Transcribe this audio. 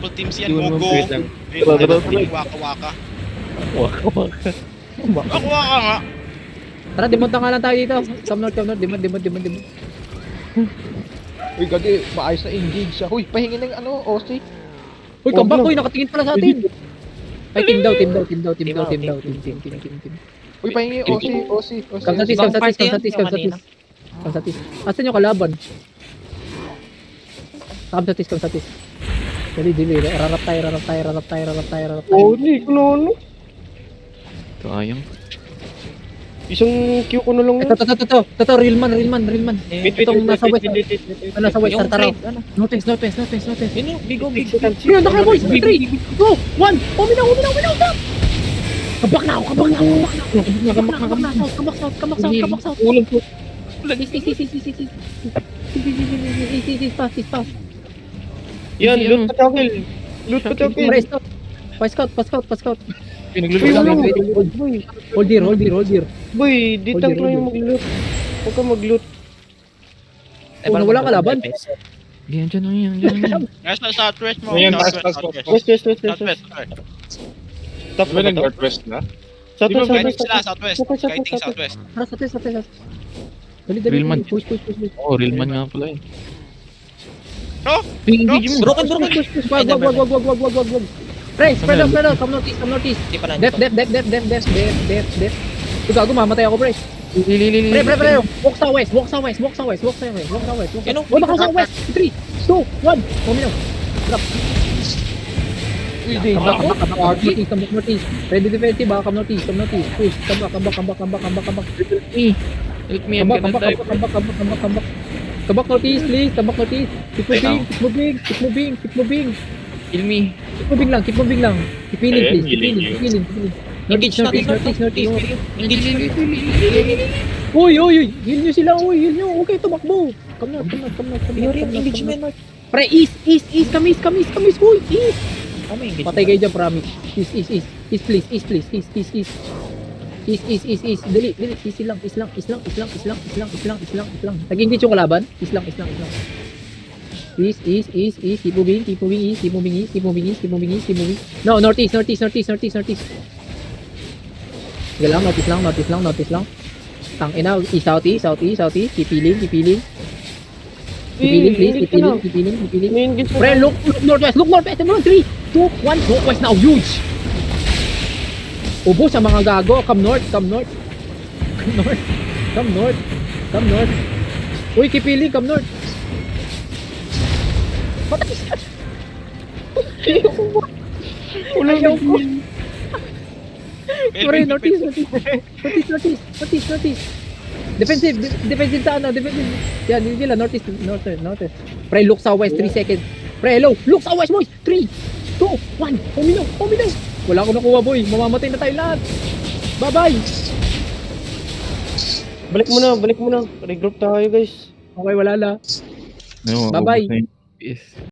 triple teams yan, Yun, Mogo. wait lang. Waka-waka. Waka. Waka-waka nga. Tara, demod na nga lang tayo dito. Come north, demod. Uy, gagi, maayos na engage siya. Huy, pahingi ng ano, OC. Uy, Wag comeback, lang. uy, nakatingin pala sa atin. Ay, team daw. Team. Uy, pahingi OC. Kamsatis. Asan yung kalaban? Kamsatis. Dali. Rarap tayo. Oh, ni, kuno. Sayang. Isang Q ko na lang. Ito, real man. Itong nasa west. Nasa west, Yung tara. trade, ano? Notice. Yun yung big. Yun, naka boys. 3, 2, 1. Uminaw. Kabak na ako. Kabak south. Ulang po. East, pass. Yan, loot patakil. Presto. Pa-scout. Boy, Hold here. boy, di tank lang yung mag-loot. Huwag ka mag-loot. Oh, wala kalaban. Yan, dyan. Nasa southwest mo. Ayan, Southwest. West. Southwest. Top Di ba ba to? nag-northwest na? Guiding sila, southwest. Guiding southwest. Tara, sa test. Dali. Real man. Push. Oh, real man nga pala eh. No? Engage mo. Broken. Wag. Pre, spread out. Come northeast. Di pa na. Def. Ito gago, mamatay ako, pre. Pre. Walk sa west. Ano? Wala ka sa west. 3, 2, 1. Puminaw. Drop. Uy, di. Come northeast. Ready defensive, baka come northeast. Push. Come back. Help me, I'm gonna die. Come back northeast, please. Keep moving. Heal me. Keep moving lang. Keep healing, Ayan, please. healing Keep you. healing. Engage natin. Engage. Uy. Heal nyo sila, heal nyo. Okay, tumakbo. Come north. Engagement. Pre, east. Come east. Uy, east. Kami engage. Patay kayo dyan, promise. East, please. East. Dali. East lang. Nag-engage yung kalaban. East lang. East. Keep moving east. No, northeast. Sige lang, notice lang. Tangina, east, southeast. Keep healing, please. Keep healing. May engage Pre, look northwest. 3, 2, 1. Northwest now, huge. Ubo sa mga gago. Come north. Uy, keep healing, come north. Patay siya. Ayaw ko. Pre, northeast. Defensive sa ano, defensive. Yan, hindi nila, northeast. Pre, look sa west, 3 seconds. Pre, hello, look sa west, boys. 3, 2, 1. Uminaw. Wala ko nakuha, boy. Mamamatay na tayo lahat. Bye-bye. Balik mo na. Regroup tayo, guys. Okay, wala na. No, Bye-bye. Peace.